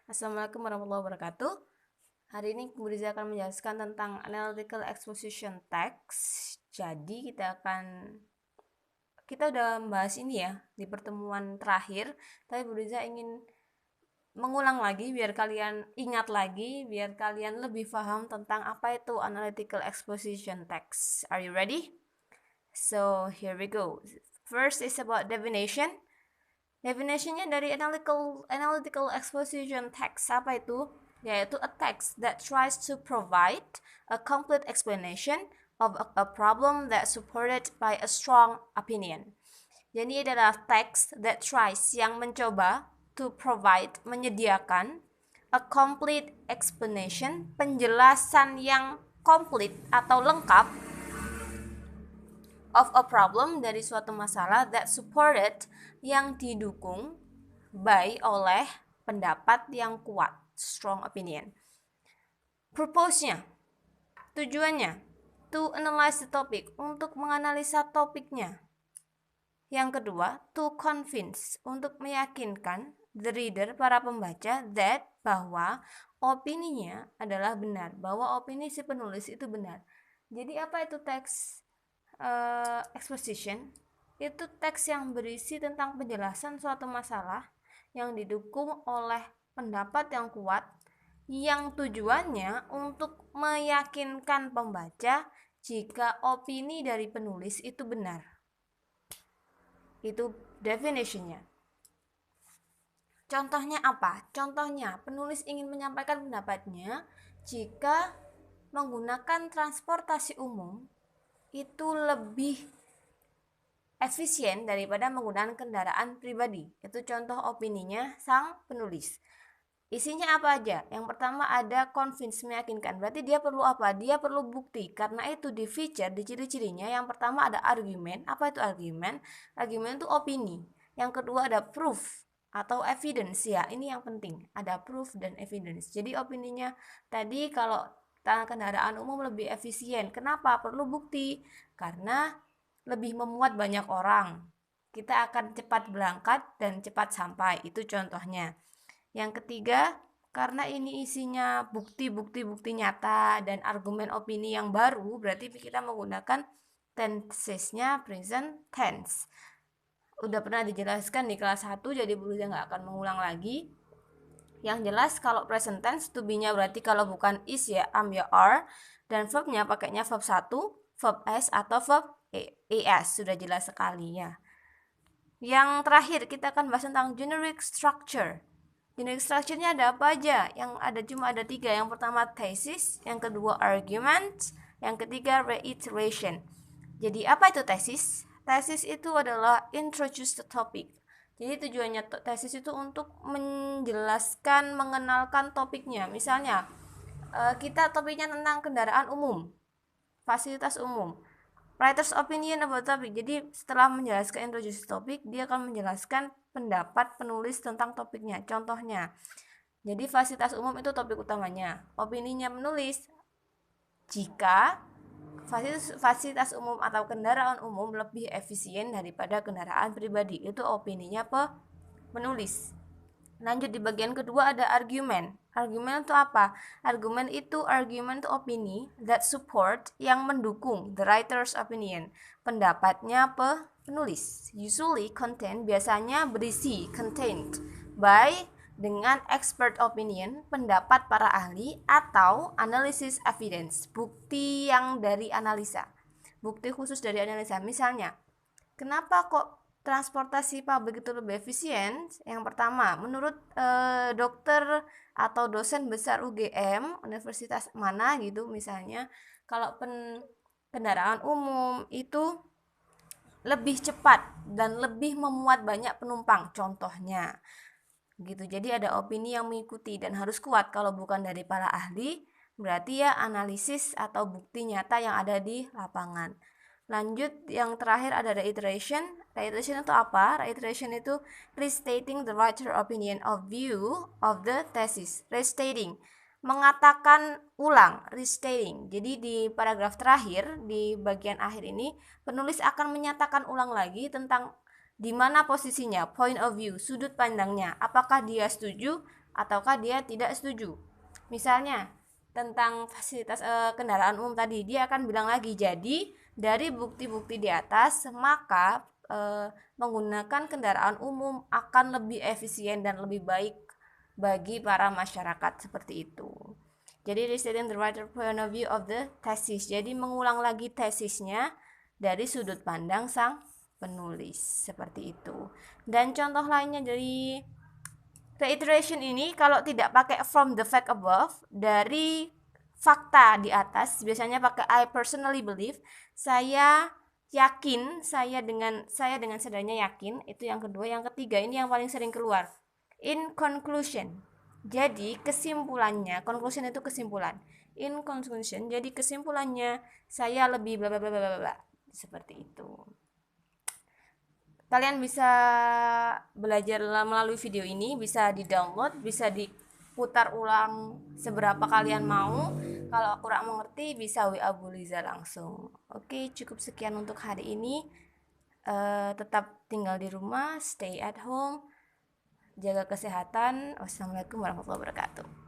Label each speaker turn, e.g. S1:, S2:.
S1: Assalamualaikum warahmatullahi wabarakatuh. Hari ini Bu Riza akan menjelaskan tentang analytical exposition text. Jadi kita udah membahas ini ya di pertemuan terakhir, tapi Bu Riza ingin mengulang lagi biar kalian ingat lagi, biar kalian lebih paham tentang apa itu analytical exposition text. Are you ready? So, here we go. First is about definition. Definitionnya dari analytical exposition text apa itu? Yaitu a text that tries to provide a complete explanation of a problem that supported by a strong opinion. Jadi adalah text that tries yang mencoba to provide menyediakan a complete explanation penjelasan yang komplit atau lengkap of a problem dari suatu masalah that supported yang didukung by oleh pendapat yang kuat, strong opinion. Purpose-nya, tujuannya, to analyze the topic, untuk menganalisa topiknya. Yang kedua, to convince, untuk meyakinkan the reader, para pembaca, that, bahwa opininya adalah benar, bahwa opini si penulis itu benar. Jadi apa itu teks exposition? Itu teks yang berisi tentang penjelasan suatu masalah yang didukung oleh pendapat yang kuat, yang tujuannya untuk meyakinkan pembaca jika opini dari penulis itu benar. Itu definitionnya. Contohnya apa? Contohnya, penulis ingin menyampaikan pendapatnya jika menggunakan transportasi umum itu lebih efisien daripada menggunakan kendaraan pribadi. Itu contoh opininya sang penulis. Isinya apa aja? Yang pertama ada convince, meyakinkan. Berarti dia perlu apa? Dia perlu bukti. Karena itu di feature, di ciri-cirinya, yang pertama ada argumen. Apa itu argumen? Argumen itu opini. Yang kedua ada proof atau evidence ya. Ini yang penting. Ada proof dan evidence. Jadi opininya tadi kalau kendaraan umum lebih efisien. Kenapa? Perlu bukti. Karena lebih memuat banyak orang. Kita akan cepat berangkat dan cepat sampai. Itu contohnya. Yang ketiga, karena ini isinya bukti-bukti nyata dan argumen opini yang baru, berarti kita menggunakan tenses-nya present tense. Udah pernah dijelaskan di kelas 1, jadi Bu Liza nggak akan mengulang lagi. Yang jelas kalau present tense, to be-nya berarti kalau bukan is ya am ya are, dan verb-nya pakainya verb 1, verb s atau verb es. Sudah jelas sekali ya. Yang terakhir kita akan bahas tentang generic structure. Generic structure-nya ada apa aja? Yang ada cuma ada 3. Yang pertama thesis, yang kedua argument, yang ketiga reiteration. Jadi apa itu thesis? Thesis itu adalah introduce the topic. Jadi tujuannya tesis itu untuk menjelaskan, mengenalkan topiknya. Misalnya kita topiknya tentang kendaraan umum, fasilitas umum. Writer's opinion about topic. Jadi setelah menjelaskan introduce topic, dia akan menjelaskan pendapat penulis tentang topiknya. Contohnya, jadi fasilitas umum itu topik utamanya. Opininya menulis, jika fasilitas umum atau kendaraan umum lebih efisien daripada kendaraan pribadi. Itu opininya penulis. Lanjut di bagian kedua ada argumen. Argumen itu apa? Argumen itu opini that support, yang mendukung the writer's opinion, pendapatnya penulis. Usually contain, biasanya berisi, contained by, dengan expert opinion, pendapat para ahli, atau analysis evidence, bukti yang dari analisa, bukti khusus dari analisa. Misalnya, kenapa kok transportasi publik itu lebih efisien? Yang pertama, menurut dokter atau dosen besar UGM, universitas mana gitu misalnya, kalau kendaraan umum itu lebih cepat dan lebih memuat banyak penumpang, contohnya gitu. Jadi ada opini yang mengikuti dan harus kuat. Kalau bukan dari para ahli, berarti ya analisis atau bukti nyata yang ada di lapangan. Lanjut, yang terakhir ada reiteration. Reiteration itu apa? Reiteration itu restating the writer opinion of view of the thesis. Restating, mengatakan ulang, restating. Jadi di paragraf terakhir, di bagian akhir ini, penulis akan menyatakan ulang lagi tentang di mana posisinya, point of view, sudut pandangnya, apakah dia setuju ataukah dia tidak setuju. Misalnya tentang fasilitas kendaraan umum tadi, dia akan bilang lagi, jadi dari bukti-bukti di atas, maka menggunakan kendaraan umum akan lebih efisien dan lebih baik bagi para masyarakat, seperti itu. Jadi restating the right point of view of the thesis. Jadi mengulang lagi tesisnya dari sudut pandang sang penulis, seperti itu. Dan contoh lainnya dari reiteration ini, kalau tidak pakai from the fact above, dari fakta di atas, biasanya pakai I personally believe, saya yakin, saya dengan sadarnya yakin, itu yang kedua. Yang ketiga, ini yang paling sering keluar, in conclusion. Jadi kesimpulannya, conclusion itu kesimpulan. In conclusion, jadi kesimpulannya saya lebih bla bla bla bla bla, seperti itu. Kalian bisa belajar melalui video ini, bisa di-download, bisa diputar ulang seberapa kalian mau. Kalau kurang mengerti bisa WA Bu Liza langsung. Oke, cukup sekian untuk hari ini. Tetap tinggal di rumah, stay at home, jaga kesehatan. Wassalamualaikum warahmatullahi wabarakatuh.